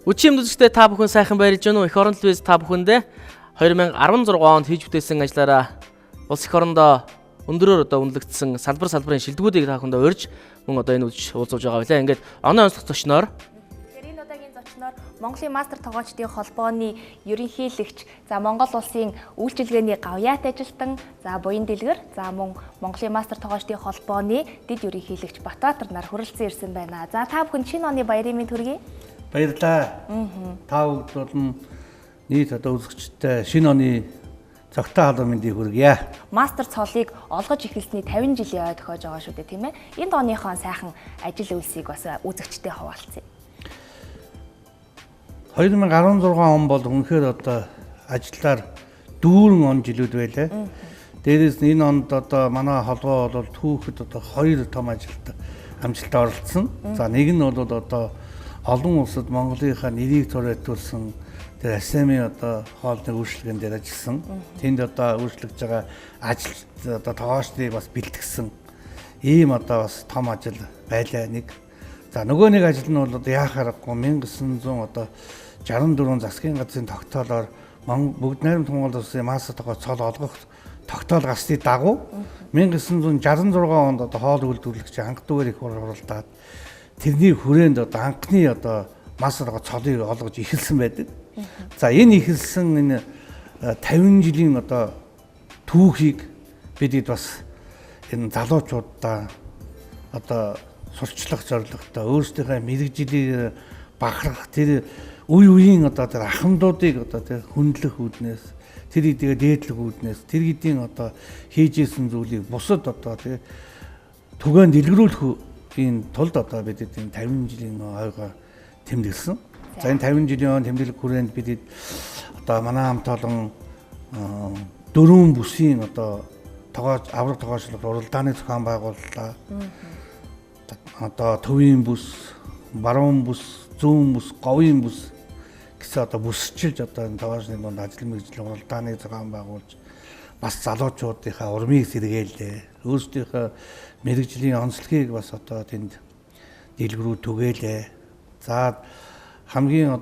Үчим үзэгчдээ та бүхэн сайхан баярлж байна уу? Эх орон телевиз та бүхэндээ 2016 онд хийж бүтээсэн ажлаараа улс эх орондоо өндөрөөр үнэлэгдсэн салбарын шилдэгүүдийг та бүхэндээ урьж мөн энэ үж уулзуулж байгаа байлаа. Ингээд оноо онцлог зочноор энэ удаагийн зочноор Монголын мастер тогоочдын холбооны ерөнхийлөгч, за Монгол улсын үйлчилгээний гавьяат ажилтан, за буян дэлгэр, за мөн Монголын мастер тогоочдын холбооны дэд ерөнхийлөгч Батбаатар нар хүрэлцэн ирсэн байна. За та бүхэн шинэ оны баярын мэнд хүргэе. Баярлалаа. Та бүгд бол нийт үзэгчтэй шинэ оны цогтой халуун мэндийг хүргье. Мастер цолыг олгож эхэлсний 50 жилийн ой тохиож байгаа шүү дээ, тийм ээ. Энэ оныхон сайхан ажил үйлсийг бас үзэгчтэй хуваалцъя. 2016 он бол үнэхээр ажлаар дүүрэн он жилүүд байлаа. Дээрээс нь энэ онд манай холбоо бол түүхэд хоёр том ажилд амжилтанд оролцсон. За нэг нь бол олон улсад Монголынхаа нэрийг тураатуулсан тэр АСЕМ-ийн хоолны үйлчлэгэн дээр ажилласан. Тэнд үйлчлэгж байгаа ажилт тоогоочдыг бас бэлтгэсэн ийм бас том ажил байлаа нэг. За нөгөө нэг ажил нь бол яах аргагүй 1964 засгийн газрын тогтоолоор бүгд найрамд Монгол улсын мастер тогооч цол олгох тогтоол гарсны дагуу 1966 онд хоол үйлдвэрлэгч анхдуугаар их хуралдаад тэрний хүрээнд анхны мастер тогооч цолыг олгож эхэлсэн байдаг. За энэ эхэлсэн энэ 50 жилийн түүхийг бид бас энэ залуучуудаа сурчлах зорилготой өөрсдийнхөө мэрэгжлийг бахархах тэр үеийн тэр ахмадуудыг тэр хүндлэх үүднээс тэр хэдийгээр дээдлэх үүднээс тэр хэдийн хийж исэн зүйлийг бусад тэр түгээн дэлгэрүүлэхийн тулд бид энэ 50 жилийн ойгоо тэмдэглэсэн. За энэ 50 жилийн он тэмдэглэх хүрээнд бид манай хамт олон 4 бүсийн тогооч авраг тогоочлох уралдааны зохион байгууллаа. Төвийн бүс, баруун бүс, зүүн бүс, говийн бүс гэсэн бүсчилж энэ тогоочны донд ажил мэргэжлийн уралдааны зохион байгуулж бас залуучуудынхаа урмыг сэргээлээ. Өөрсдийнхөө мэргэжлийн онцлогийг бас тэнд дэлгэрүү түгээлээ. За хамгийн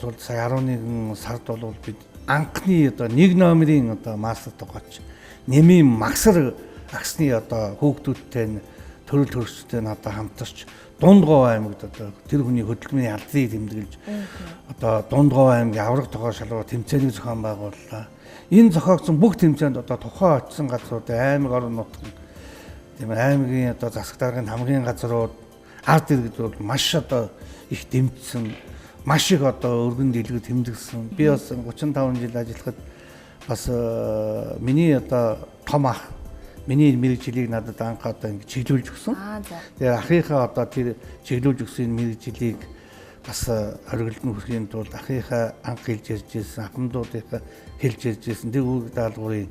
сул сая 11 сард бол бид анхны 1 номерын мастер тогооч Нэмийн Магсар агсны хүүхдүүдтэй төрөл төрөстэй хамтарч Дундгов аймагт тэр хүний хөдөлгөөний алдрыг тэмдэглэж Дундгов аймгийн авраг тогоо шалгуур тэмцээний зохион байгууллаа. Энэ зохиогдсон бүх тэмцээнд тухайн очсон газрууд аймаг орон нутгийн тийм аймгийн засаг даргын хамгийн газрууд ард иргэдүүд маш их дэмжсэн, маш их өргөн дэлгэр тэмдэглэсэн. Би бас 35 жил ажиллахад бас миний том ах миний мэргэжлийг надад анх ингэ чиглүүлж өгсөн. Тэгээ ахыхаа тэр чиглүүлж өгсөн мэргэжлийг бас хориглон хүрхийн тулд ахыхаа анх хэлж ярьж ирсэн, ахмадуудынхаа хэлж ярьж ирсэн тэр үг даалгаврыг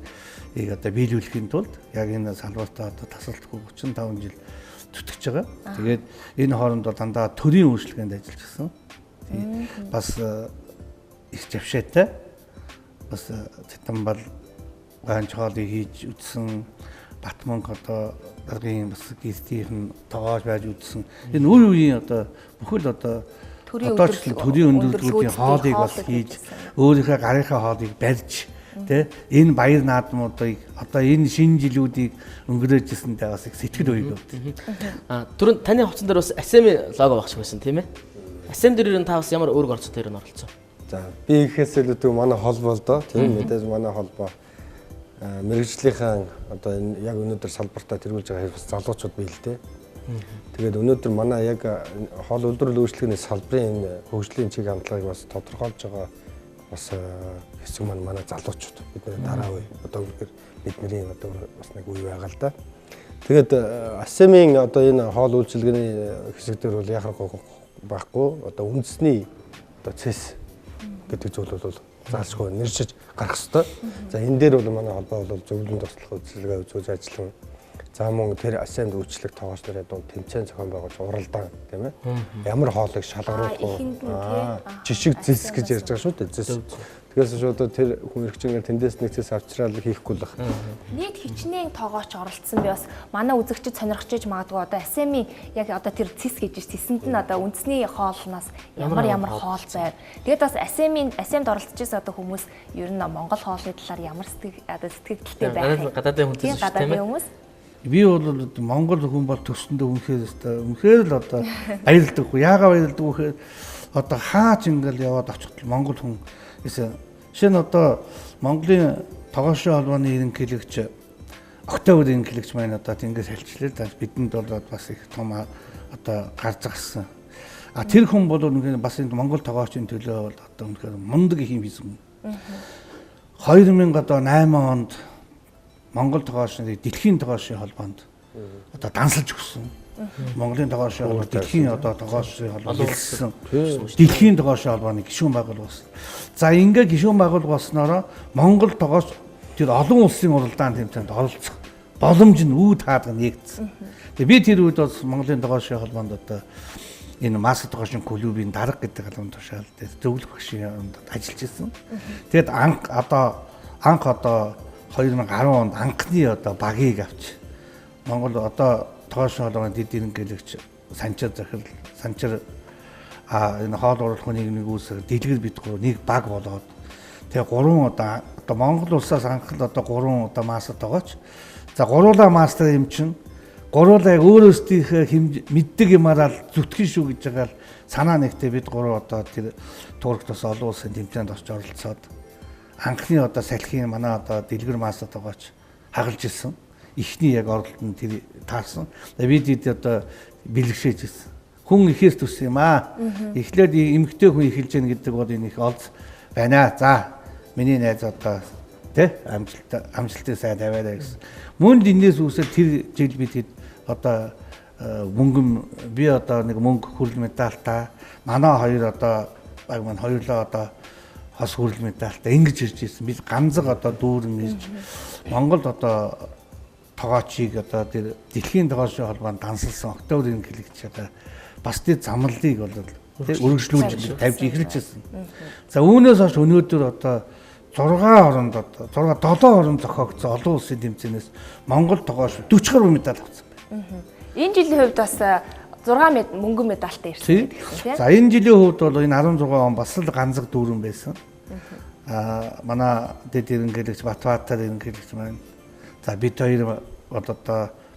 биелүүлэхийн тулд яг энэ салбартаа тасалдахгүй 35 жил зүтгэж байгаа. Тэгээд энэ хооронд дандаа төрийн үйлчлэгээнд ажиллаж гисэн. Бас их завшаатай. Бас Цэтанбал ганч хоолыг хийж үтсэн Батмонг даргын бас гистийн тоогооч байж үтсэн. Энэ үеийн бүхэл төрийн өндөрлөлтийн хоолыг бас хийж өөрийнхөө гарынхаа хоолыг барьж энэ баяр наадмуудыг энэ шинэ жилүүдийг өнгөрөөжсэндээ бас их сэтгэл үеиг өгдөг. Түрүүн таны хувцсан дээр бас АСЕМ лого багш байсан тийм ээ. АСЕМ дээр та бас ямар үүрэг орцсон дээр нь оролцсон? За би ихээс илүү манай холбоо тийм мэдээж манай холбоо мэргэжлийнхаа энэ яг өнөөдөр салбартаа тэргүүлж байгаа бас залуучууд бий л дээ. Тэгээд өнөөдөр манай яг хоол үйлдвэрлэлийн үйлчлэгээний салбарын энэ хөгжлийн чиг хандлагыг бас тодорхойлж байгаа бас хэсэг манай залуучууд бидний дараа үе бидний бас нэг үе байгаа л да. Тэгээд АСЕМ-ийн энэ хоол үйлчилгээний хэсэг дээр бол яхахгүй байхгүй үндэсний цэс гэдэг зүйл бол заалшгүй нэршиж гарах ёстой. За энэ дээр бол манай холбоо бол зөвлөмж туслах үйлчилгээ үзүүлж ажиллана. За мөн тэр АСЕМ-д үйлчлэг тоогооч нарын дунд тэмцээн зохион байгуулж уралдаан тийм ээ. Ямар хоолыг шалгаруулах вэ? Жишг зэс гэж ярьж байгаа шүү дээ. Зэс. Тэгээс шууд тэр хүн эрхчингээр тэндээс нэг цэс авчраад хийхгүй л байна. Нийт хичнээн тоогооч оролцсон би бас манай үзэгчид сонирхож магадгүй одоо SM-ийн яг одоо тэр цэс гэж цэсэнд нь одоо үндэсний хоолноос ямар хоол байв. Тэгээд бас SM-д оролцож байсан одоо хүмүүс ер нь Монгол хоолны талаар ямар сэтгэлдтэй байх вэ? Гадаадын хүн тийм хүмүүс. Би бол Монгол хүн бол төсөндөө үнэхээр л одоо баярлдаг. Яагаад баярлдаг вэ гэхээр одоо хаач ингээл яваад очиход Монгол хүн жишээ нь одоо Монголын тогоошин холбооны ерөнхийлөгч Октябрийн ерөнхийлөгч маань одоо тэнгээс хэлчлээ да бидэнд бол бас их том одоо гарч загсан. Тэр хүн бол үнэхээр бас энэ Монгол тогоочийн төлөө бол одоо үнэхээр мундаг их юм хийсэн. 2008 онд Монгол тогоочны дэлхийн тогоошин холбоонд одоо дансалж өгсөн. Монголын тогоошин холбоо дэлхийн одоо тогоошин холбоо хэлсэн. Дэлхийн тогоошин холбооны гишүүн байгуулсан. За ингээ гишүүн байгуулснараа Монгол тогооч тэр олон улсын уралдаан тэмцээнд оролцох боломж нь үүд хаадаг нэгдсэн. Тэгээ би тэр үед бас Монголын тогоошин холбоонд одоо энэ Маск тогоошин клубын дарга гэдэг албан тушаал дээр зөвлөх багшийн ажиллаж ирсэн. Тэгэд анх одоо 2010 онд анхны одоо багийг авч Монгол одоо тогоошин холбооны дэд ерөнхийлөгч санчир энэ хоол уруулах нийгмийг үүсгэх дэлгэр бид нэг баг болоод тэгээ 3 одоо Монгол улсаас анх л одоо 3 одоо мастер тогооч. За гуруула мастер юм чинь гуруула яг өөрөөсдийнхээ мэддэг юмараа зүтгэн шүү гэж байгаа л санаа нэгтээ бид 3 одоо тэр турктос олон улсын тэмцээнд орж оролцоод анхны одоо салхины манай одоо дэлгэр мастер тогооч хагалж ирсэн. Ихний яг оролтод тэр таарсан. Бид одоо бэлгшээж ирсэн. Хүн ихээр төс юм аа. Эхлээд эмгтэй хүн эхэлж гэнэ гэдэг бол энэ их олз байна. За миний найз одоо тэ амжилттай сайн тавиараа гэсэн. Мөн энэс үүсэл тэр жил бид одоо мөнгө би одоо нэг мөнгө хүрэл медальтай манай хоёр одоо баг маань хоёулаа одоо хос хүрэл медальтай ингэж ирж ирсэн. Бид ганцаг одоо дүүрэн ирж Монголд одоо тогоочийг одоо тэр дэлхийн тогоочийн холбоонд дансалсан Октябрийн ерөнхийлөгч одоо бас тэр замналыг бол үргэлжлүүлж тавьж эхэлжсэн. За үүнээс хойш өнөөдөр одоо 6 оронд одоо 7 орон зохиогдсон олон улсын тэмцээнээс Монгол тогооч 40 гаруй медаль авсан байна. Энэ жилийн хувьд бас 6 мөнгөн медальтай ирсэн гэдэг тийм. За энэ жилийн хувьд бол энэ 16 он бас л ганцаг дүүрэн байсан. Манай дэд ерөнхийлөгч Батбаатар ерөнхийлөгч маань за бид хоёр одоо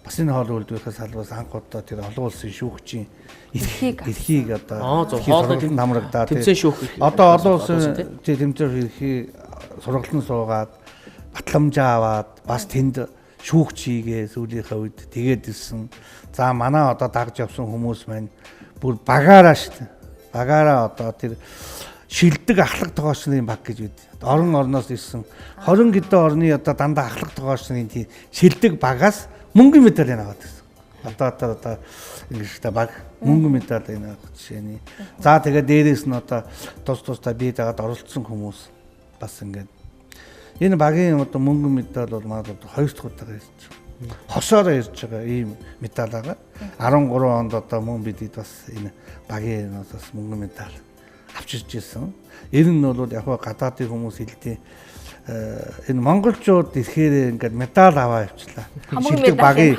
бас энэ хоол үйлдвэрээс салбараас анх удаа тэр олон улсын шүүгчийн эрхийг одоо хоолны намрагдаа тэмцээн шүүх. Одоо олон улсын тэмцээн эрхийг сургалтын суугаад батламжаа аваад бас тэнд шүүгч хийгээ сүүлийнхээ үед тэгээд ирсэн. За манай одоо дагж явсан хүмүүс маань бүр багаараа шүү дээ. Багаараа одоо тэр шилдэг ахлах тогоочны баг гэж бид. Орноос ирсэн 20 гэдэ орны одоо дандаа ахлах тогоочны тийм шилдэг багаас мөнгөн медаль аваад ирсэн. Одоо ингэж та баг мөнгөн медаль авах жишээний. За тэгээд дээрээс нь одоо тусдаа бие дагаад оролцсон хүмүүс бас ингээд энэ багийн одоо мөнгөн медаль бол манай 2 дахь удаа ирж байгаа. Хосоороо ирж байгаа ийм медаль байгаа. 13 онд одоо мөн бид бас энэ багийн бас мөнгөн медаль авчирч ирсэн. Ер нь бол яг гадаадын хүмүүс хэлдэг энэ монголчууд ирэхээр ингээд медаль аваа явчлаа. Шилдэг багийн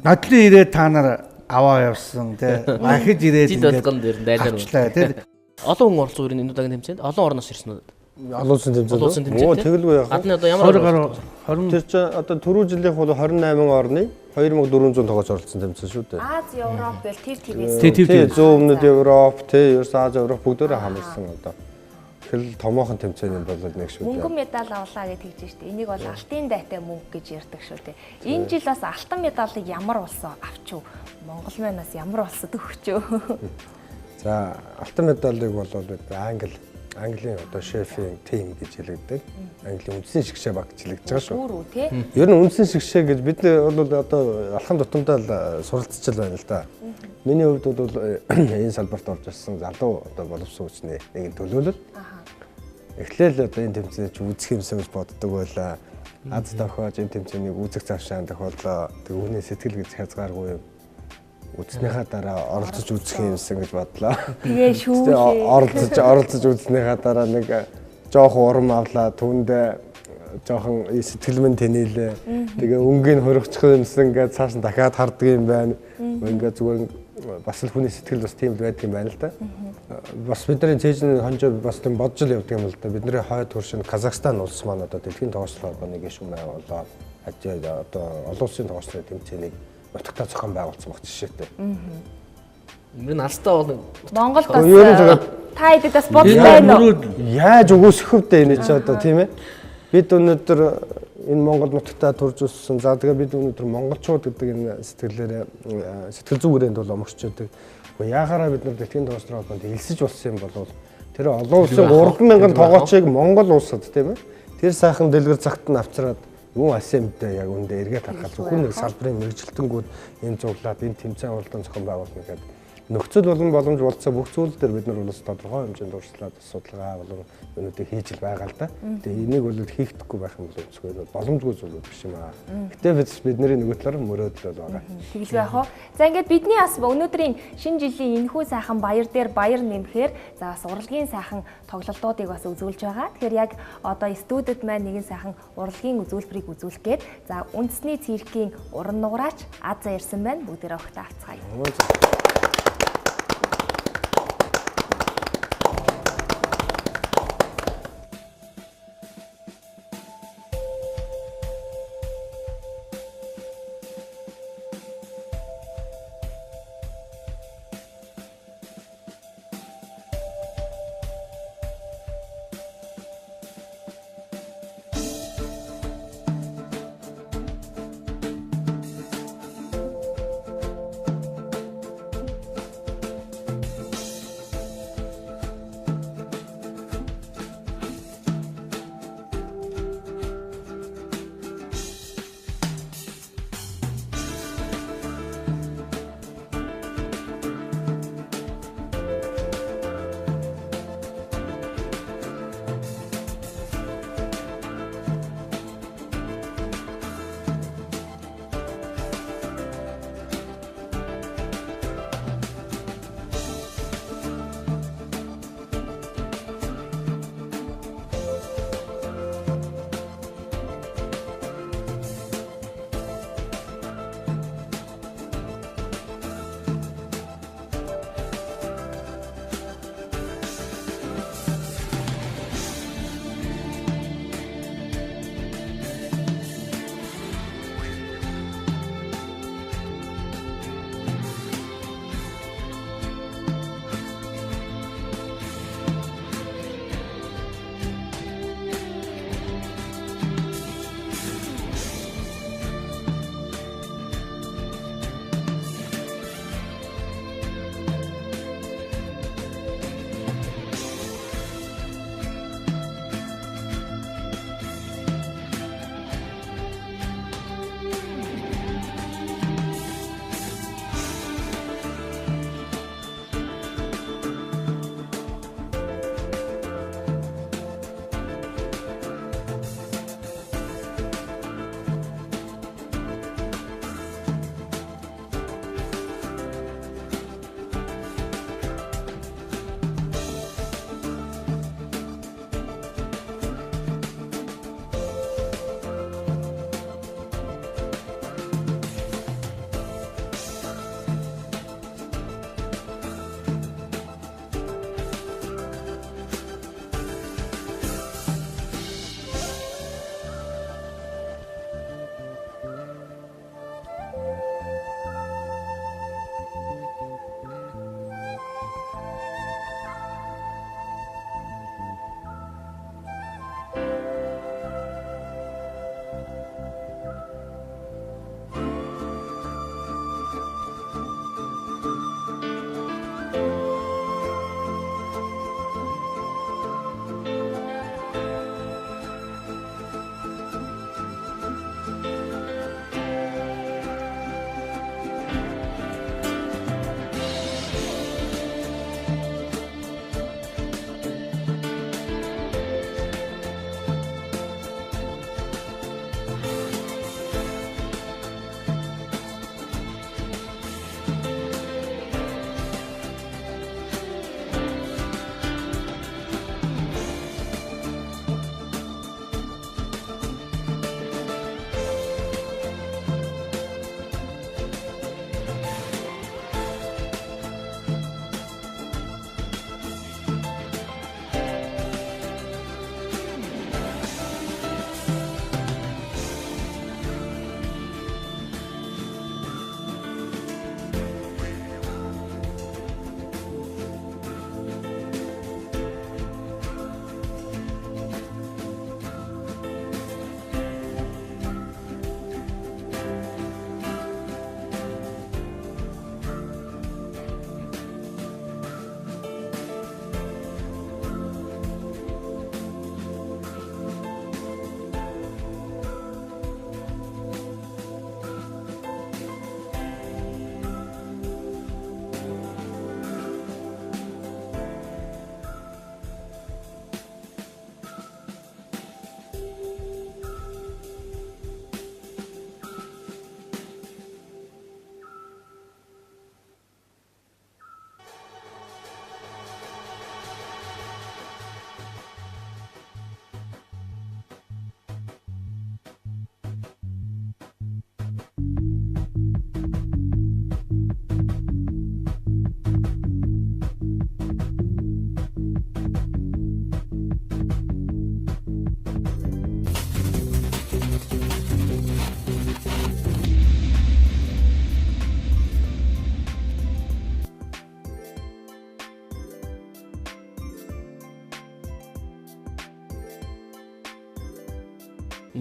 нотлын ирээд та нар аваа явсан тий. Ахиж ирээд ингээд авчлаа тий. Олон хүн оролцсон үрийн энэ удаагийн тэмцээнд олон орноос ирсэн үү? Олон улсын тэмцээнд. Оо тэгэлгүй яах вэ? Гадны одоо ямар 20 тэр чинь одоо түрүү жилийнх бол 28 орны 2400 тогооч оролцсон тэмцээн шүү дээ. Аз, Европ гэл тэр тий. Зүүн өмнөд Европ, ерөөс Аз, Европ бүгдээрээ хамарсан одоо. Тэр томоохон тэмцээний бол нэг шүү дээ. Мөнгөн медаль авлаа гэж хэлж штэ. Энийг бол алтын дайтай мөнгө гэж ярьдаг шүү дээ. Энэ жил бас алтан медалийг ямар улсаа авчив? Монгол манаас ямар улсад өгчөө? За алтан медалийг бол Английн одоо шефийн тим гэж хэлэгдэг. Английн үндсэн шигшээ баг гэж хэлж байгаа шүү. Өөрөө тий. Ер нь үндсэн шигшээ гэж бид бол одоо алхам тутамдаа л суралцж байна л да. Миний хувьд бол энэ салбарт орж ирсэн залуу одоо боловсон хүчний нэгэн төлөөлөл. Эхлээл одоо энэ тэмцээний үзэх юмсан гэж боддог байлаа. Аз тохиож энэ тэмцээнийг үзэх завшаан тохиоллоо. Тэг үүний сэтгэл гэж хязгааргүй юм. үзснийхаа дараа оролцож үзэх юмсан гэж бодлоо. Тэгээ шүү. Оролцож үзснийхаа дараа нэг жоохон урам авлаа. Түүндээ жоохон сэтгэл минь тэнээлээ. Тэгээ өнгийн хөрөгчих юмсан ингээд цааш нь дахиад харддаг юм байна. Ингээд зүгээр бас л хүний сэтгэл бас тийм л байдаг юм байна л да. Бас бидний цэжний хонжоо бас тийм бодж л явдаг юм л да. Бидний хойд хөршин Казахстан улс маань одоо дэлхийн тоглолтын холбооны гишүүн болоо одоо олон улсын тоглолтын тэмцээнийг нутагтаа зохион байгуулсан баг жишээтэй. Ер нь алстаа бол Монголд бас та хэдэд бас бодол байна уу? Яаж өгөөсөх вэ энэ ч одоо тийм ээ. Бид өнөөдөр энэ Монгол нутагтаа турж өссөн. За тэгээ бид өнөөдөр монголчууд гэдэг энэ сэтгэл зүгээрээ бол омөрчөөдөг. Яахаараа бид нар дэлхийн тоглолтын холбоонд элсэж болсон юм бол тэр олон улсын 3,000 тоглоочийг Монгол улсад тийм ээ. Тэр сайхан дэлгэр цагт нь авчираад юу асемдээ яг үндэ эргээд харахад зөвхөн нэг салбарын мэрэгжилтэнгүүд энэ зурлаад энэ тэмцээн уралдаан зохион байгуулна гэдэг нөхцөл болон боломж болцоо бүх зүйл дээр бид нар бас тодорхой хэмжээнд урьдчилаад судалгаа болон өнөөдөр хийж л байгаа л да. Тэгээ энийг бол хийхдэггүй байх юм бол зөвхөн боломжгүй зүйл биш юм аа. Гэтэ бидний нөгөө талаар мөрөөдөл байгаа. Тэгэлгүй яах вэ? За ингээд бидний бас өнөөдрийн шинэ жилийн энэхүү сайхан баяр дээр баяр нэмэхээр за бас урлагийн сайхан тоглолтуудыг бас үзүүлж байгаа. Тэгэхээр яг одоо студид маань нэгэн сайхан урлагийн үзүүлбэрийг үзүүлэх гээд за үндэсний циркийн уран нугараач Аза ирсэн байна. Бүгдээрээ өгтөө авцгаая.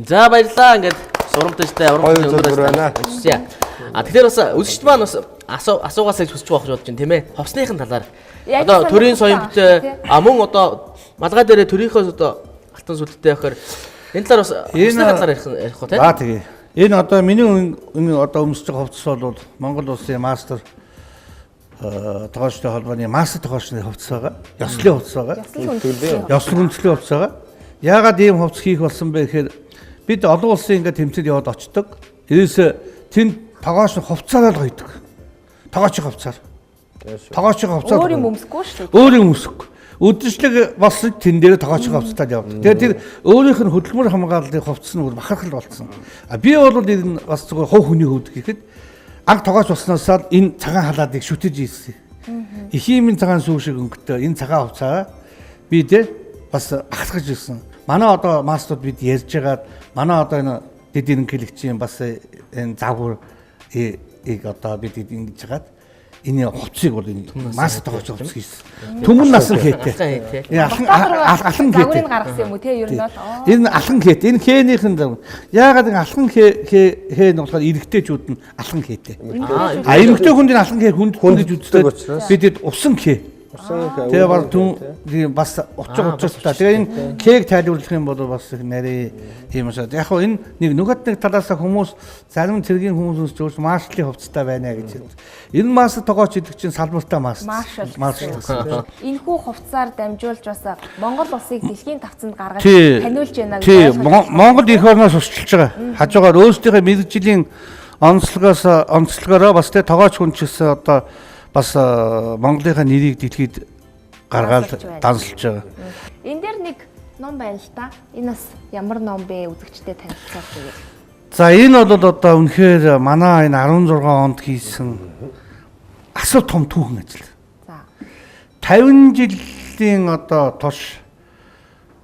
За баярлалаа. Ингээд сурамтайжтай Гоё уран зөвлөр байна. Тэгэхээр бас үзэгчд маань бас асуугаасаа гэж хүсэж байгаа юм тийм ээ. Ховсныхын талаар. Яг Одоо сайн төрийн сонирхолтой соёмтой мөн одоо малгай дээрээ төрийнхөө одоо алтан сүлдтэй байхаар энэ талаар бас ховсны талаар ярих уу тийм. За тэгээ. Энэ одоо миний одоо өмсөж байгаа хувцас бол Монгол улсын мастер тогоочтой холбооны мастер тогоочны хувцас байгаа. Ёслолын хувцас байгаа. Ёслол үндэслэлийн хувцас байгаа. Яагаад ийм хувцас хийх болсон бэ гэхээр бид олон улсын ингээд тэмцээд яваад очдог. Тэрээс тэнд тогооч хувцаараа л гоёдаг. Тогоочийн хувцаар. Тогоочийн хувцаар. Өөр юм өмсөхгүй шүү дээ. Өөр юм өмсөхгүй. Үдшилэг болсон тэн дээр тогоочийн хувцастад явдаг. Тэгээд тэр өөрийнх нь хөдөлмөр хамгааллын хувцас нь бахархал болсон. А би бол энэ бас зөвхөн хувь хүний хөвд гэхэд анх тогооч болсноосоо энэ цагаан халаадыг шүтэж ийсэн. Эхийн цагаан сүү шиг өнгөтэй энэ цагаан хувцаа би тэ бас бахархаж ирсэн. Манай одоо мастууд бид ярьж байгаад манай одоо энэ дэдийн хэлэгчийн бас энэ загвар одоо бид ингэж хагаад энэ хувцсыг бол энэ мастер тогооч хувцс хийсэн. Түмэн насан хээтэй. Алхан хээтэй. Загварыг гаргасан юм уу те ер нь бол. Энэ алхан хээтэй. Энэ хээнийхэн яагаад энэ алхан хээ нь болохоор эрэгтэйчүүд нь алхан хээтэй. А эмэгтэй хүнд энэ алхан хээ хүнд гэж үздэг. Бид усан хээ. Тэгээ бол түн бас уцаа. Тэгээ энэ кег тайлбарлах юм бол бас их нарийн юм шиг. Яг хоо энэ нэг талаас хүмүүс зарим цэргийн хүмүүс зөвс маршалын хувцастай байна гэж. Энэ мастер тогооч гэдэг чинь салбартаа маршал. Энэхүү хувцсаар дамжуулж бас Монгол улсыг дэлхийн тавцанд гаргаж таниулж байна гэж ойлгож байна. Монгол эх орноос усчилж байгаа. Хажуугаар өөрсдийнхөө мэрэгжлийн онцлогоороо бас тэгээ тогооч хүн ч гэсэн одоо бас Монголынхаа нэрийг дэлхийд гаргаад дансалж байгаа. Энэ дээр нэг ном байна л та. Энэ бас ямар ном бэ? Үзэгчтэй танилцуулах гэдэг. За энэ бол одоо үнэхээр манай энэ 16 онд хийсэн асуу том түүхэн ажил. За. 50 жилийн одоо турш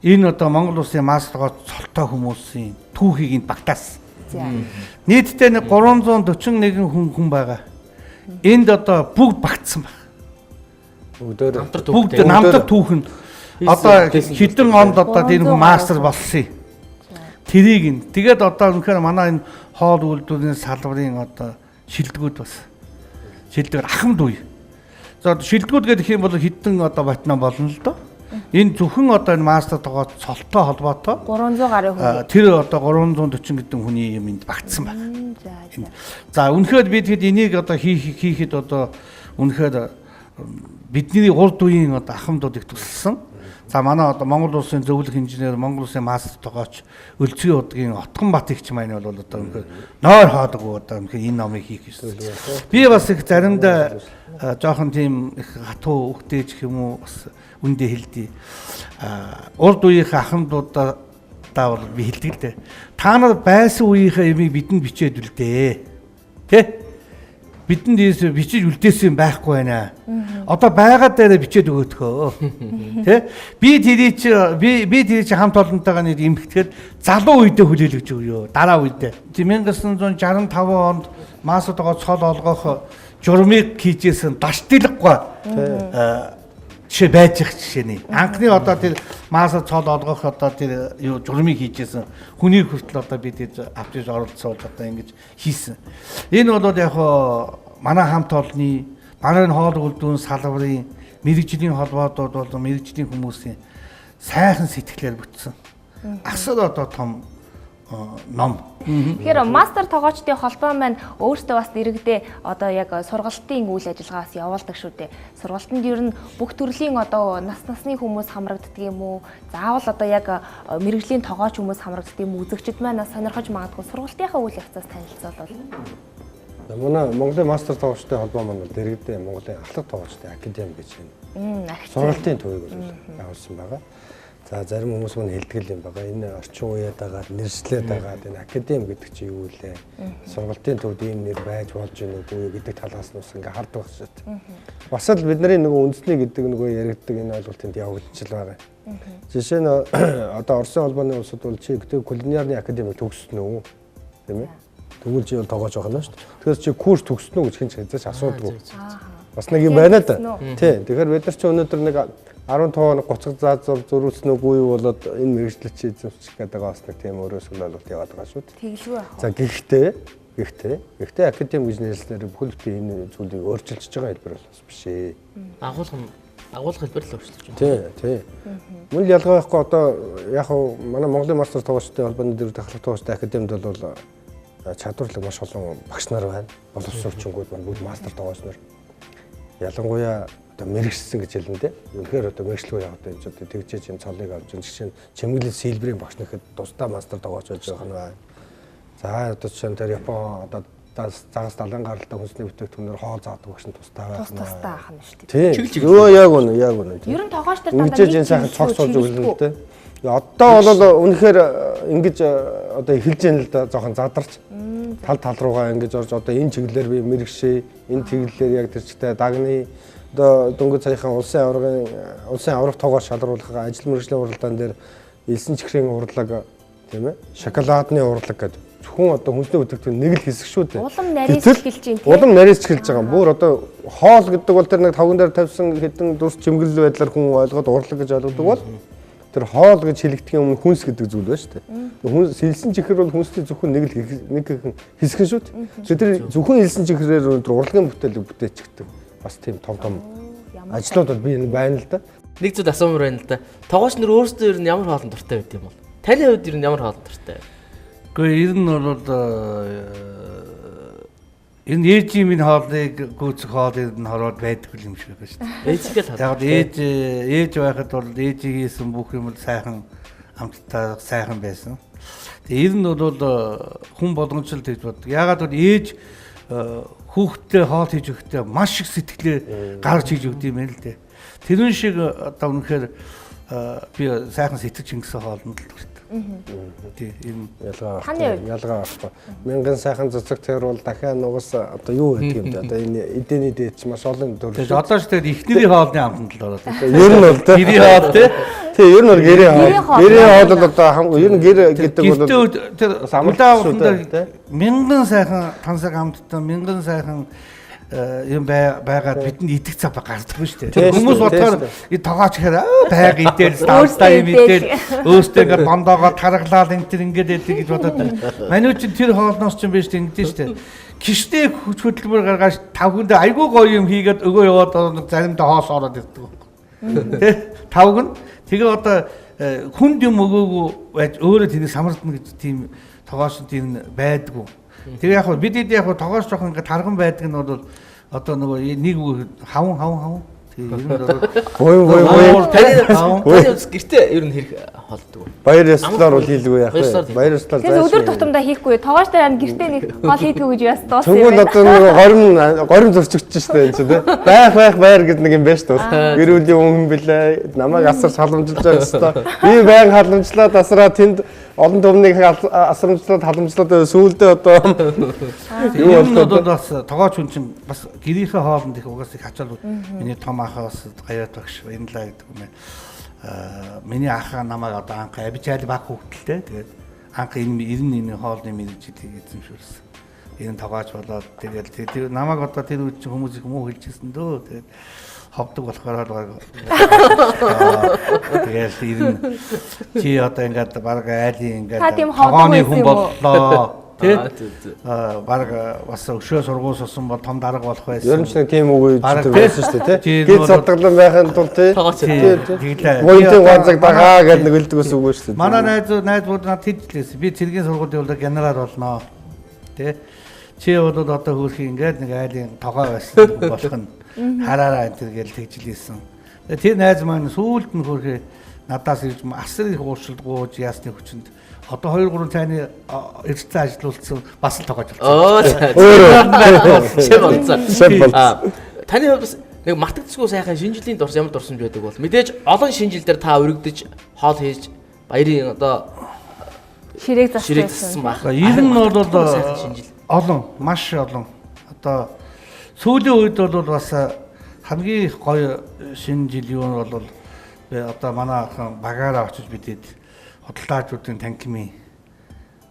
энэ одоо Монгол улсын мастер цолтой хүмүүсийн түүхийг энд багтаасан. За. Нийтдээ 341 хүн байгаа. Энд одоо бүгд багтсан байна. Бүгд намтар түүхэн одоо хэдэн онд одоо энэ хүн мастер болсон юм. Тэрийг нь тэгээд одоо үнэхээр манай энэ хоол үйлдвэрийн салбарын одоо шилдэгүүд бас шилдэгэр ахмад үе. За шилдэгүүд гэдэг юм бол хэдэн одоо батна болно л доо. Энэ зөвхөн одоо энэ мастер тогоо цолтой холбоотой 300 гаруй хүн. Тэр одоо 340 гэдэг хүний юм энд багтсан байна. За үнэхээр бид энийг одоо хийхэд одоо үнэхээр бидний урд үеийн одоо ахмадууд их тусалсан. За манай одоо Монгол улсын зөвлөх инженер, Монгол улсын мастер тогооч Өлзгийн удгийн Отгон Батигч маань бол одоо үнэхээр нойр хаадаг одоо үнэхээр энэ номыг хийх гэсэн. Би бас их заримдаа жоохон тийм их хатуу өгтөөж юм уу бас үндэ хэлдэг. Урд үеийнхээ ахмадуудаа бол би хэлдэг л дээ. Та нар байсан үеийнхээ ямиг бидэнд бичээд үлдээ. Тэ? Бидэнд бичиж үлдээсэн байхгүй байна. Одоо байгаад дээр бичээд өгөөдгөө. Тэ? Би тэрий чи хамт олонтойгоо нэг эмхтгэхэд залуу үедээ хүлээлгэж өгөө. Дараа үедээ. 1965 онд маасуудаа цол олгох журмыг хийжсэн даштилггүй жишээ байж их жишээний. Анхны одоо тэр маасаа цол олгох одоо тэр журмыг хийжсэн хүнийг хүртэл одоо бид авчиж оролцоод одоо ингэж хийсэн. Энэ бол яг манай хамт олонны манай хоол үйлдвэрийн салбарын мэрэгжлийн холбоодод бол мэрэгжлийн хүмүүсийн сайхан сэтгэлээр бүтсэн. Асар одоо том ном. Тэгэхээр мастер тогоочдын холбоо маань өөртөө бас иргэдээ одоо яг сургалтын үйл ажиллагаас явуулдаг шүү дээ. Сургалтанд ер нь бүх төрлийн одоо насны хүмүүс хамрагддаг юм уу? Заавал одоо яг мэрэгжлийн тогооч хүмүүс хамрагддаг юм уу? Үзэгчд маань сонирхож магадгүй сургалтынхаа үйл явцаас танилцуулбал. Манай Монголын мастер тогоочтой холбоо маань дэргэдээ Монголын ахлах тогоочтой академи гэж байна. Сургалтын төвийг явуулсан байгаа. За зарим хүмүүс мань хэлтгэл юм байгаа. Энэ орчин үеэд дагаад нэршлээд дагаад энэ академи гэдэг чинь юу вэ? Сургалтын төвд ийм нэр байж болж гэнэ үгүй гэдэг талаас нь ус ингээ хардаг багш. Бас л бидний нөгөө үндэсний гэдэг нөгөө яригддаг энэ ойлголтод явагдчихл байгаа. Жишээ нь одоо Оросын холбооны улсууд бол чи кулинарны академи төгссөн үү? Тийм ээ? Тэгвэл чи тоогооч байна шүү дээ. Тэгэхээр чи курс төгссөн үү гэж хин ч хязгаарч асуудаггүй. Бас нэг юм байна да. Тий. Тэгэхээр бид нар чи өнөөдөр нэг 15 хоног 30 заазар зөрүүлсэн үгүй юу болоод энэ мэрэгчлэлч эзэмших гэдэг бас нэг тийм өөрөөсөө ойлголт яваад байгаа шүү дээ. Тэглгүй байх. За гэхдээ академи гэж нэрлэлээр бүхэл бүтэн энэ зүйлийг өөрчилж байгаа хэлбэр бол бас биш ээ. Агуулга хэлбэр л өөрчлөж байна. Тий. Мөн ялгаа байхгүй одоо яг хуу манай Монголын мастер тоглогчдын холбооны дээр тахлах тоглогчдын академид бол чадварлаг маш олон багш нар байна. Боловсрол орчингууд маань бүгд мастер тоглогч нар. Ялангуяа одоо мэрэгчсэн гэж хэлнэ дээ. Үнэхээр одоо мэрэгчлгүй яг одоо энэ одоо тэгжээж энэ цолыг авч жишээ нь чимэглэл сэлбэрийн багш нэхэд тусдаа мастер тоглогч байж байгаа нь байна. За одоо жишээ нь тэр Япон одоо загас далайн гаралтай хүнсний бүтээгдэхүүнээр хоол заадаг багш нь тусдаа байх нь. Тусдаа ах нь шүү дээ. Тийм. Өө яг үнэ. Ер нь тоглогч нар ингэж энэ сайхан цогц болж өгнө л дээ. Одоо бол үнэхээр ингэж одоо эхэлж яана л да жоохон задарч тал руугаа ингэж орж одоо энэ чиглэлээр би мэрэгшээ энэ чиглэлээр яг тэр чигтээ дагны одоо дөнгөж саяхан улсын аврах тоогоор шалруулах ажил мэргэжлийн уралдаан дээр элсэн чихрийн урлаг тийм ээ шоколадны урлаг гэдэг зөвхөн одоо хүнсний бүтээгдэхүүн нэг л хэсэг шүү дээ. Улам нарийнс эхэлж байна тийм. Улам нарийнс эхэлж байгаа. Бүр одоо хоол гэдэг бол тэр нэг тавган дээр тавьсан хэдэн дурс чимгэлэл байдлаар хүн ойлгоод урлаг гэж ойлгодог бол тэр хоол гэж хэлэгдэхийн өмнө хүнс гэдэг зүйл байна шүү дээ. Хүнс элсэн чихэр бол хүнсний зөвхөн нэг хэсэг шүү дээ. Тэр зөвхөн элсэн чихрээр өндөр урлагийн бүтээлийг бүтээчихдэг. Бас тийм том ажлууд бол би байна л да. Нэг зүйл асуумаар байна л да. Тоглогч нар өөрсдөө ер нь ямар хоолнд дуртай байд юм бол? Таны хувьд ер нь ямар хоолнд дуртай? Гэхдээ ер нь бол энэ ээжийн минь хоолыг гүйцэх хоол ер нь хороод байдаг юм шиг байна шүү дээ. Ээжгээл Яг ээж байхад бол ээжийн хийсэн бүх юм сайхан амттай сайхан байсан. Тэгээ ер нь бол хүн болгонч л тэгж бод. Ягаад бол ээж хүүхдтэй хоол хийж өгөхдөө маш их сэтгэлээ гаргаж хийж өгд юм байна л дээ. Тэрэн шиг одоо үнэхээр би сайхан сэтгэж ингэсэн хоолнд л дуртай. Тийм энэ ялгаа байхгүй. Мянган сайхан цэцэг тэр бол дахиад нугас одоо юу гэдэг юм бэ? Одоо энэ эдэний дээч маш олон төр. Тэгээ одоо ч тэгээд ихнэрийн хоолны амтанд л ороод. Ер нь бол тий. Гэрийн хоол тий. Тий, ер нь бол гэрийн хоол. Гэрийн хоол бол одоо хамгийн ер нь гэр гэдэг бол тэр самлаа мянган сайхан тансаг амттай мянган сайхан юм байгаад бидэнд идэх цав гардаг шүү дээ. Хүмүүс бодохоор тогооч гэхээр байг идэл ставтаа юм идэл өөстөө ингээд бондоогоо тархлаад энэ төр ингээд байдаг гэж бодоод байна. Манай чинь тэр хоолноос ч юм биш ингэж шүү дээ. Гişтэй хүч хөдөлмөр гаргаж тавганд айгүй гоё юм хийгээд өгөө яваад заримдаа хоос ороод ирдэг. Тэ тавг нь тэгээ одоо хүнд юм өгөөгүй байж өөрөө тэнийг самардна гэж тийм тогооч тийм байдгүй. Тэгээ яг бид яг тогооч жоох ингээд тарган байдаг нь бол одоо нөгөө нэг хаван тэгээ ер нь таны гэртээ ер нь хэрэг холддог. Баяр ёслоор бол хийлгүй яах вэ? Баяр ёслоор зайлшгүй. Тэгээ өдөр тутамдаа хийхгүй. Тоглогч нар гэртээ нэг хоол хийдгүү гэж яас дууссан юм байна. Тэгвэл одоо горим зөрчигч шүү дээ энэ чинь тий. Байх баяр гэдэг нэг юм байна шүү дээ. Гэр бүлийн хүн билээ. Намайг асар халамжилж байгаа ёстой. Би баян халамжлаад асраа тэнд олон төвнийг асрамжлаад халамжлаад сүүлдээ одоо юу болоод бас тогооч хүн чинь бас гэрийнхээ хоолнд их угаас их ачаал миний том ахаас гаяат багш баярлаа гэдэг юм байна. Миний ах намайг одоо анх абичаал баг хүүхдэлтэй. Тэгээд анх энэ хоолны мэрэгжлийг эзэмшүүлсэн. Энэ тогооч болоод тэгээд намайг одоо тэр үед чинь хүмүүс их муу хэлчихсэн дөө. Тэгээд ховдог болохоор тэгээд ирнэ. Чи одоо ингээд баг айлын ингээд тогооны хүн боллоо. Тэ баг бас өшөө сургууль сусан бол том дарга болох байсан. Ер нь ч нэг тийм үг байсан шүү дээ тий. Гэт садгалан байхын тулд тий. Войтын ганцаг дагаа гэдэг нэг үлдэг ус үг шүү дээ. Манай найзууд надад хэлжлээсэн. Би цэргийн сургуулийн бол генерал болноо. Тэ чи бол одоо хөрхи ингээд нэг айлын тогоо байсан болох нь хараараа энэ гэж тэгжилсэн. Тэр найз маань сүүлд нь хөрхи надаас ирж асар их ууршилгууж яасны хүчинд одоо 2-3 цайны эрсдэл ажилуулсан бас л тогоож болсон. Таны хувьд бас нэг мартагдсгүй сайхан шинжилгээний дурс ямар дурсамж байдаг бол мэдээж олон шинжилгээр та өргөдөж хоол хийж баярын одоо ширээг зассан байна. Ер нь бол олон маш олон одоо сүүлийн үед бол бас хамгийн гоё шинэ жил юу нь бол одоо манай багаараа очиж бидэд хөдөлтаачдын танкими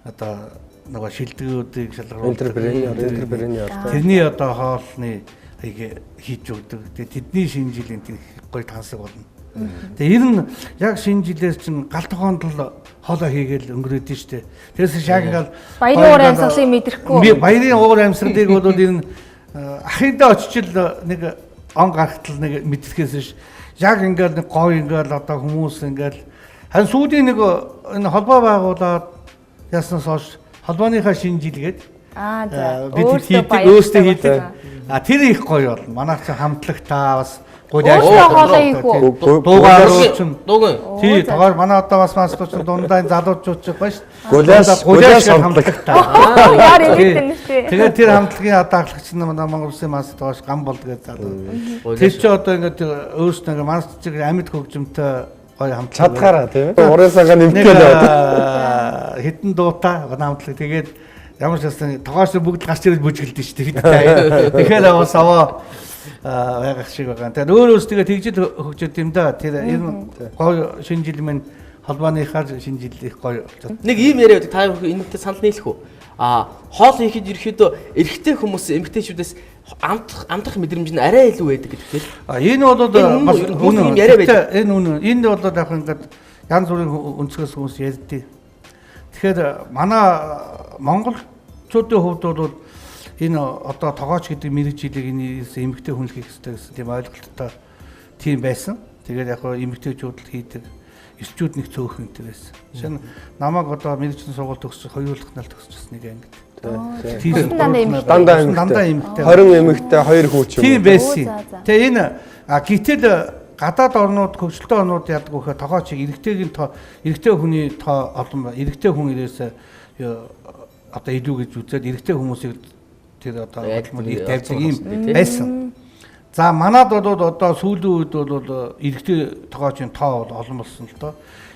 одоо нөгөө шилдэгүүдийг шалгаруулж интерпренер тэрний одоо хоолны хийж өгдөг. Тэдний шинэ жилийн гоё тансаг болно. Тэгээ ер нь яг шинэ жилээр чинь гал тогоонд л хоолоо хийгээл өнгөрөөд нь штэ. Тэрээс яг ингээл Баярын уур амьсгалыг мэдрэхгүй. Баярын уур амьсгалыг бол ер нь ахиндаа очичил нэг он гаргатал нэг мэдрэхээс ш. Яг ингээл нэг гой ингээл одоо хүмүүс ингээл харин сүүлийн нэг энэ холбоо байгуулаад яснаас хойш холбооныхаа шинэ жилгээд За. бид өөрсдөө хийдэг. Тэр их гоё болно. Манайх ч хамтлагтаа бас Өөрсдөө хоолоо хийх үү? Дуугаар чинь Дуугүй. тий тоогоор манай одоо бас мастер чинь дундаа залуучууд ч байж Гуляас хамтлагтаа. Яар илэрдэн нэстэ. Тэгээд тэр хамтлагийн одоо ахлагч нь манай Монгол Улсын мастер тоогоос гам болд гэж залуу. Тэр чи одоо ингээд өөрсдөө ингээд мастер чиг амьд хөгжимтэй гоё хамтлаг чадхаараа тийм ээ. Урын сангаа нэмтэл хитэн дуутай хамтлаг тэгээд ямар ч байсан тоогоос бүгд гарч ирээд бүжгэлдэж шүү дээ. Тэгэхээр бас аваа байгаад шиг байгаа. Тэгээд өөр өөрсдөө тэгжил хөгжөөд юм да. Тэр энэ гоё шинэ жил минь холбооныхаар шинэ жил их гоё болчихсон. Нэг ийм яриа байдаг. Та энэтэй санал нийлэх үү? Хоол хийхэд ерөөхдөө эрэгтэй хүмүүс эмэгтэйчүүдээс амтах мэдрэмж нь арай илүү байдаг гэж хэлээ. Энэ бол бас юм яриа байдаг. Энэ үнэ. Энд бол яг ингээд янз бүрийн өнцгөөс хүмүүс ярьдээ. Тэгэхээр манай монголчуудын хувьд бол энэ одоо тогооч гэдэг мэрэгжлийг энэс эмэгтэй хүн л хийх хэрэгтэй гэсэн тийм ойлголттой тийм байсан. Тэгээд яг эмэгтэйчүүд л хийдэг. Ирчүүд нэг цөөхөн тэр байсан. Шинэ намайг одоо мэрэгжлийн сургууль төгсөж хоёулах нар төгсөж нэг ангид. Тийм дандаа эмэгтэй. 20 эмэгтэй 2 хүүч юм. Тийм байсан. Тэгээ энэ гítэл гадаад орнууд хөгжилтэй орнууд яадаг вөхө тогоочийг эрэгтэй хүний тоо олон эрэгтэй хүн ирээсээ одоо илүү гэж үзээд эрэгтэй хүмүүсийг тэр одоо тавьдаг юм байсан. За манад бол одоо сүүлийн үед бол эрэгтэй тогоочийн тоо бол олон болсон л доо.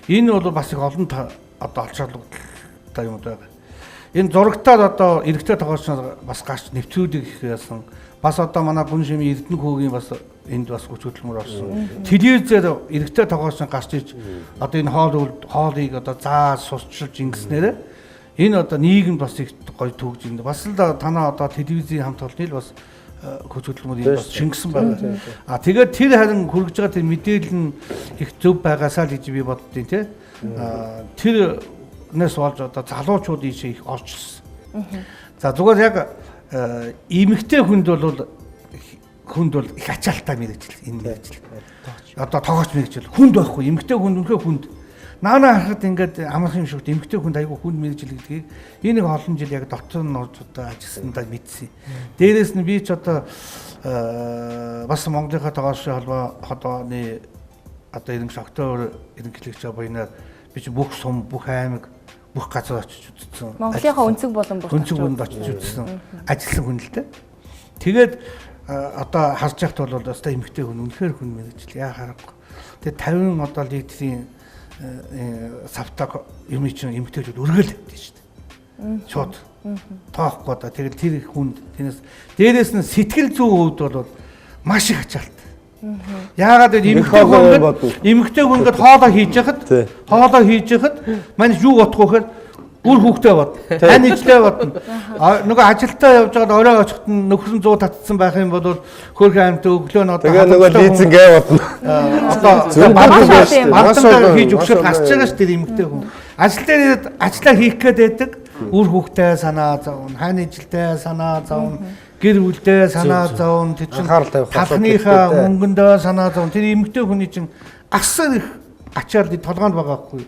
Энэ бол бас их олон одоо олчрлогтой юм байна. Энэ зурагтаар одоо эрэгтэй тогооч бас гарч нэвтрүүлэг их яасан. Бас одоо манай гүн шимийн Эрдэнэ хүүгийн бас энд бас хүч хөдөлмөр орсон. Телевизээр эрэгтэй тогооч гарч иж одоо энэ хоолыг одоо зааж сусчилж ингэснээр энэ одоо нийгэмд бас их гоё төгж юм. Бас л танаа одоо телевизийн хамт олонний л бас хүч хөдөлмөр бас шингэсэн байна. Тэгээд тэр харин хүргэж байгаа тэр мэдээлэл нь их зөв байгаасаа л гэж би боддیں۔ Тэ. Тэр нэс болж одоо залуучууд ийшээ их орчилсан. За зүгээр яг эмэгтэй хүнд бол их ачаалттай мэрэгжил энэ мэрэгжил. Одоо тогооч мэрэгжил хүнд байхгүй эмэгтэй хүнд үнэхээр хүнд. Наана харахад ингээд амархан юм шигт эмэгтэй хүнд айгүй хүнд мэрэгжил гэдгийг энийг олон жил яг дотор нь орж одоо ажилласандаа мэдсэн. Дээрээс нь би ч одоо бас Монголынхаа тогоочийн холбооны одоо иргэнш октябрь ерөнхийлөгч буйнаар би ч бүх сум бүх аймаг бүх газар очиж үзсэн. Монголынхаа өнцөг болон бүнд очиж үзсэн. Ажилласан хүн л дээ. Тэгээд одоо харж яхад бол одоо эмэгтэй хүн үнэхээр хүн мэрэгжил яа харахгүй. Тэгээд 50 одоо литрийн савтаг юм чинь эмэгтэйчүүд өргөл тавьдээ шүү дээ. Шууд тоохгүй одоо тэгэл тэр хүнд тэрнээс дээрээс нь сэтгэл зүйн хувьд бол маш их ачаалттай. Яагаад гэвэл эмэгтэй хүн ингээд хоолоо хийж яхад манай юу бодох вэ гэхээр үр хүүхдээ бод. Тань ижлээ бодно. Нөгөө ажилдаа явж байгаад орой очихт нь нөхөр нь 100 татсан байх юм бол хөрхөн амт өглөө нь одоо тэгээ нөгөө лизингээ бодно. Одоо бантаа хийж өгсөөр гарч байгаа ш тэр эмэгтэй хүн. Ажил дээр ирээд ажиллаа хийх гээд байдаг. Үр хүүхдээ санаа зовно. Хань ижилдээ санаа зовно. Гэр бүлдээ санаа зовно. Тэр чинь талхныхаа мөнгөндөө санаа зовно. Тэр эмэгтэй хүний чинь асар их ачаал толгоонд байгаа байхгүй.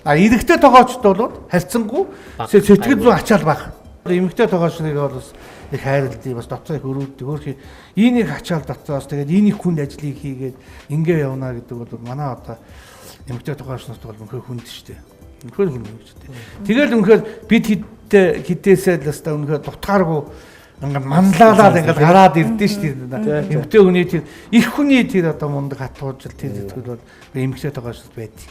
Эрэгтэй тогоочд бол харьцангуй сэтгэл зүйн ачаал баг. Эмэгтэй тогоочныг бол бас их хайрлалтай бас доцоо их өрөвддөг. Өөрхий энийг ачаал доцоос тэгээд энийг хүнд ажлыг хийгээд ингээ явна гэдэг бол манай одоо эмэгтэй тогоочнууд бол үнэхээр хүнд шүү дээ. Үнэхээр хүнд шүү дээ. Тэгэл үнэхээр бид хідээсээ л өстой үнэхээр дутгааргүй ингээд манлайлаад ингээд гараад ирдэ шүү дээ. Эмэгтэй хүний тэр их хүний тэр одоо мундаг хатуужил тэр зүйл бол эмэгтэй тогоочд байдаг.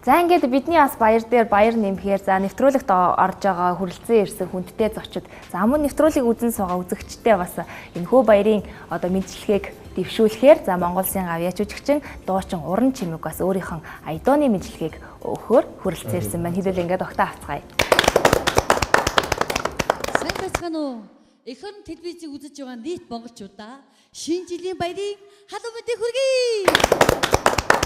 За ингээд бидний бас баяр дээр баяр нэмэхээр за нэвтрүүлэгт орж байгаа хүрэлцэн ирсэн хүндтэй зочид за мөн нэвтрүүлгийг үзэн суугаа үзэгчтэй бас энэхүү баярын одоо мэдчилгээг дэвшүүлэхээр за Монгол Улсын гавьяа жүжигчин дуучин Уран Чимэг бас өөрийнх нь айдооны мэдчилгээг өгөхөөр хүрэлцэн ирсэн байна. Хэдүүл ингээд огтаа авцгаая. Сайн байцгаана уу? Эхөн телевизийг үзэж байгаа нийт монголчуудаа шинэ жилийн баярын халуун мэндийг хүргэе.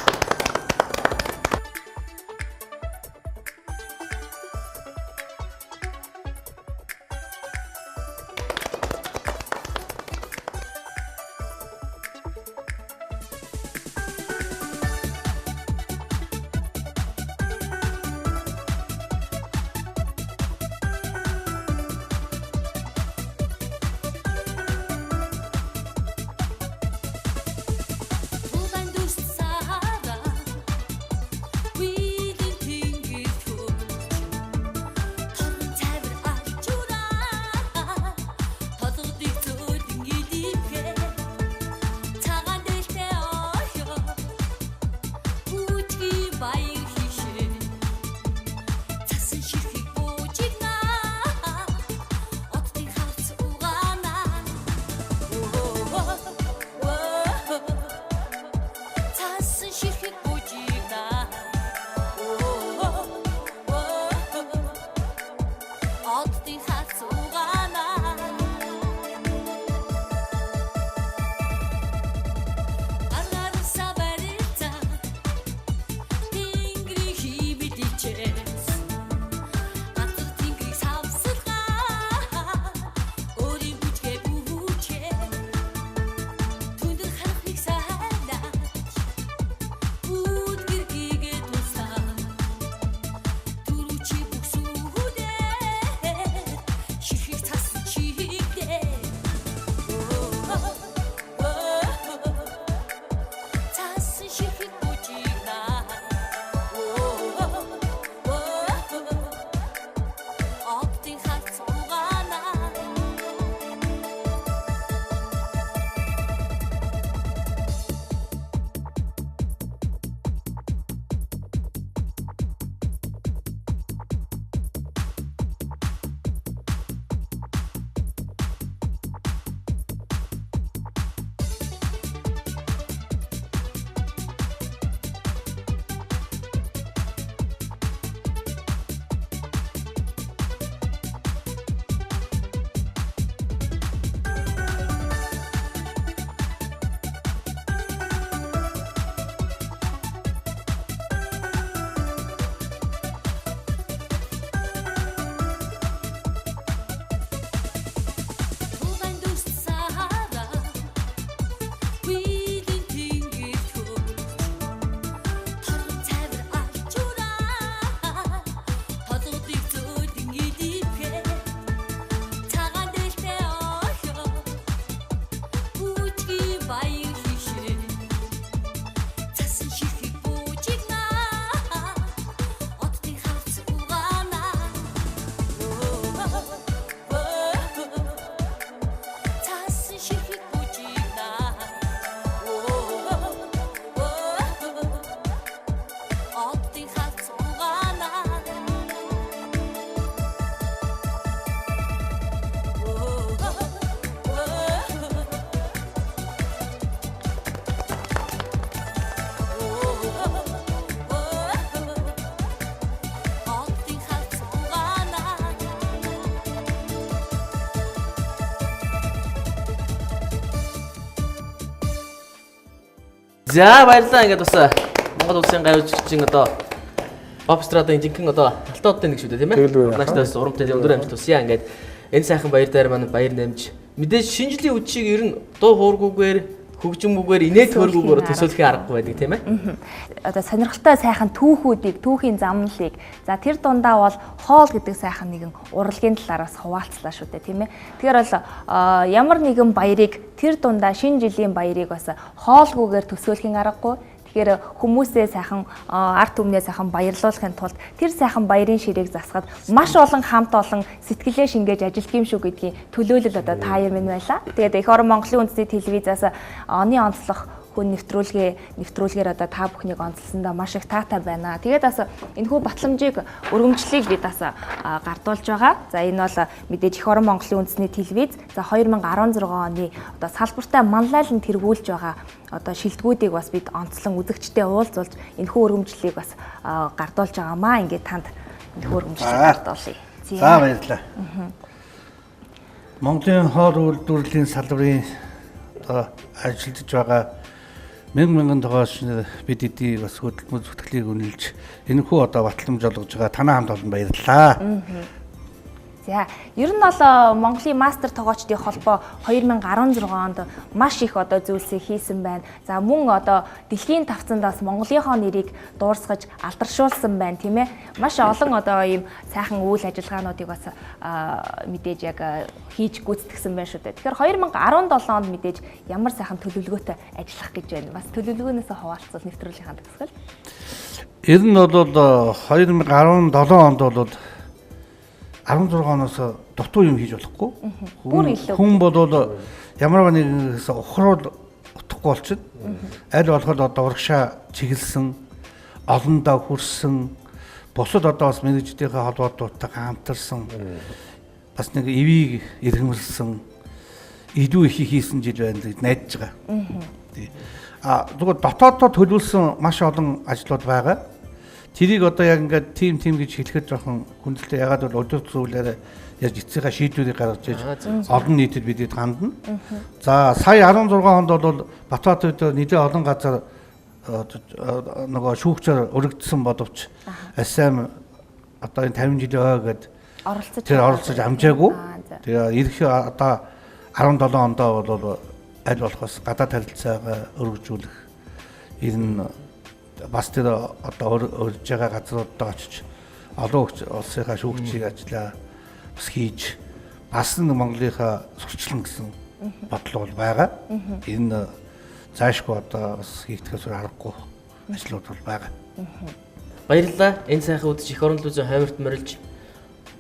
За баярлалаа. Ингээд бас Монгол улсын гавь жүжигчин одоо Попстрадын жинхэнэ одоо алтуудын нэг шүү дээ тийм ээ. Наачтаас урамтай өндөр амжилт тусъя. Ингээд энэ сайхан баяр дээр маань баяр нэмж мэдээж шинжлэлийн үдшийг ер нь дуу хуургүйгээр хөгжимгүйгээр инээд хөргүүгээр төсөөлөхий аргагүй байдаг тийм ээ. Одоо сонирхолтой сайхан түүхүүдийг, түүхийн замналыг за тэр дундаа бол хоол гэдэг сайхан нэгэн урлагийн талаараас хуваалцлаа шүү дээ тийм ээ. Тэгэхээр бол ямар нэгэн баярыг тэр дундаа шинэ жилийн баярыг бас хоолгүйгээр төсөөлөхийн аргагүй. Тэгэхээр хүмүүсээ сайхан арт түмнээ сайхан баярлуулахын тулд тэр сайхан баярын ширээг засахад маш олон хамт олон сэтгэлээ шингээж ажилт юм шүү гэдгийг төлөөлөл одоо тааяр минь байла. Тэгээд Эх орон Монголын үндэсний телевизээс оны онцлог хүн нэвтрүүлгээр одоо та бүхнийг онцлсондоо маш их таатай байна. Тэгээд бас энэхүү батламжийг өргөмжлөлийг бид бас гардуулж байгаа. За энэ бол мэдээж Эх орон Монголын үндэсний телевиз за 2016 оны одоо салбартай манлайлан тэргүүлж байгаа одоо шилдэгүүдийг бас бид онцлон үзэгчтэй уулзуулж энэхүү өргөмжлөлийг бас гардуулж байгаамаа. Ингээд танд энэхүү өргөмжлөлийг гардуулъя. За баярлалаа. Монголын хоол үйлдвэрлэлийн салбарын одоо ажиллаж байгаа мянган тогооч бид эдийг бас хөдөлмөр зүтгэлийг үнэлж энэхүү одоо батламж олгож байгаа танаа хамт олон баярлалаа. За, ер нь бол Монголын мастер тогоочдын холбоо 2016 онд маш их одоо зүйлсийг хийсэн байна. За, мөн одоо дэлхийн тавцандаас Монголынхоо нэрийг дуурсгаж алдаршуулсан байна, тийм ээ. Маш олон одоо ийм сайхан үйл ажиллагаануудыг бас мэдээж яг хийж гүйцэтгсэн байна шүү дээ. Тэгэхээр 2017 онд мэдээж ямар сайхан төлөвлөгөөтэй ажиллах гэж байна. Бас төлөвлөгөөнөөсөө хаваалцвал нэвтрүүлгийнхаа төгсгөл. Ер нь бол 2017 онд бол 16 оноос дутуу юм хийж болохгүй. Хүн бол ямар нэгээс ухрал утахгүй болчихно. Аль болохоор одоо урагшаа чиглэсэн, олондоо хүрсэн, бусад одоо бас мэрэгжлийнхээ холбоотойгоо хамтарсан, бас нэг эвийг иргэнүүлсэн, илүү их хийсэн жил байна гэж найдаж байгаа. Зүгээр дотооддоо төлөвлөсөн маш олон ажлууд байгаа. Тэрийг одоо яг ингээд тим гэж хэлэхэд жоохон хүндлэлтэй ягаад бол өдөр зүйлээрээ яаж эцсийнхаа шийдвэрийг гаргаж иж олон нийтэд бидэд хандна. За сая 16 онд бол Батбаатарт нэлээд олон газар нөгөө шүүгчээр өргөдсөн боловч АСАМ одоо энэ 50 жилийн ой гээд оролцож амжаагүй. Тэгээ ирэх одоо 17 ондоо бол аль болохоос гадаад харилцаагаа өргөжүүлэх ер нь бас тэр одоо өрж байгаа газруудад очиж олон улсынхаа шүүгчийг ажиллаа бас хийж бас нэг Монголынхаа сурчлан гэсэн бодлого бол байгаа. Энэ заашгүй одоо бас хийгдэхээс аргагүй ажлууд бол байгаа. Баярлалаа. Энэ сайхан үдшиг Эх орон телевизийн хойморт морилж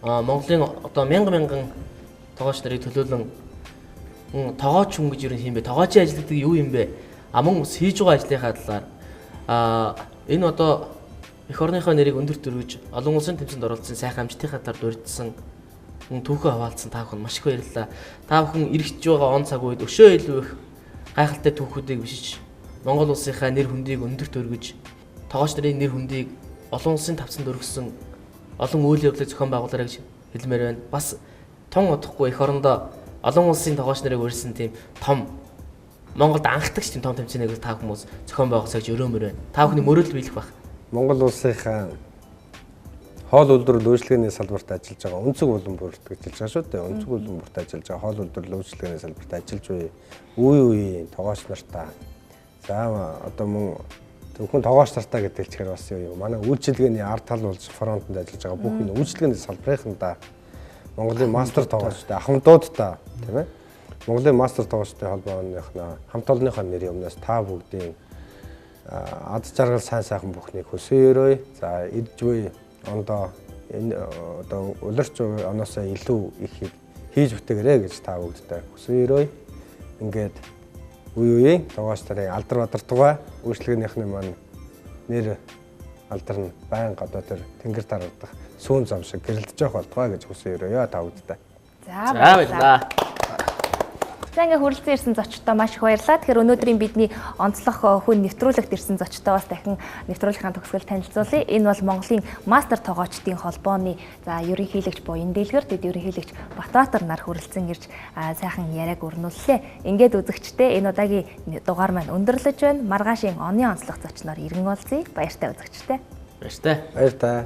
Монголын одоо мянган тогооч нарыг төлөөлөн тогооч хүн гэж юу юм бэ? Тогоочийн ажил гэдэг юу юм бэ? Мөн ус хийж байгаа ажлынхаа талаар энэ одоо Эх орныхоо нэрийг өндөр төрөж олон улсын тэмцээнд оролцсон сайхан амжилтынхаа талаар дурдсан түүхээ хаваалцсан та бүхэн маш их баярлалаа. Та бүхэн ирэх байгаа он цаг үед өшөө илүү их гайхалтай түүхүүдийг бишиж Монгол улсынхаа нэр хүндийг өндөр төргөж тогооч нарын нэр хүндийг олон улсын тавцанд өргөсөн олон үйл явдлыг зохион байгуулаарай гэж хэлмээр байна. Бас тун удахгүй Эх орондоо олон улсын тогооч нарыг урьдсан тийм том Монголд анхдагч тийм том тэмцээнийг та хүмүүс зохион байгуулсаа гэж өрөмөр байна. Та бүхний мөрөлд биелэх баг. Монгол улсынхаа хоол үйлдвэрлэл үйлчилгээний салбарт ажиллаж байгаа өнцөг булан бүрт гэж хэлж байгаа шүү дээ. Өнцөг булан бүрт ажиллаж байгаа хоол үйлдвэрлэл үйлчилгээний салбарт ажиллаж буй үе тогооч нартаа. За одоо мөн зөвхөн тогооч нартаа гэдэг хэлчихээр бас юу манай үйлчилгээний ард тал болж фронтонд ажиллаж байгаа бүх энэ үйлчилгээний салбарынхандаа Монголын мастер тогоочтой ахмадуудтай тийм ээ. Монголын мастер тогоочтой холбооныхнаа хамт олонныхоо нэрийн өмнөөс та бүгдийн ад жаргал сайн сайхан бүхнийг хүсээрэй. За ирж буй ондоо энэ одоо улирч оноосоо илүү их хийж бүтээгээрэй гэж та бүгдтэй хүсээрэй. Ингээд үеийн тогооч нарын алдар бадартугай үйлчлэгнийхний маань нэр алдар нь байнга одоо тэр тэнгэр тарагдах сүүн зам шиг гэрэлдэж явах болтугай гэж хүсээрэй та бүгдтэй. За баярлалаа. За ингээ хүрэлцэн ирсэн зочдтой маш их баярлалаа. Тэгэхээр өнөөдрийн бидний онцлог хүн нэвтрүүлэгт ирсэн зочдтой бас дахин нэвтрүүлгийн төгсгөл танилцуулъя. Энэ бол Монголын мастер тоглогчдын холбооны ерөнхийлөгч Буян Дэлгэр, дэд ерөнхийлөгч Батбаатар нар хүрэлцэн ирж сайхан яриаг өрнүүллээ. Ингээд үзэгчдээ энэ удаагийн дугаар маань өндөрлөж байна. Маргаашийн оны онцлог зочноор иргэн уулзъя. Баяртай үзэгчдээ. Баяртай. Баяр таа.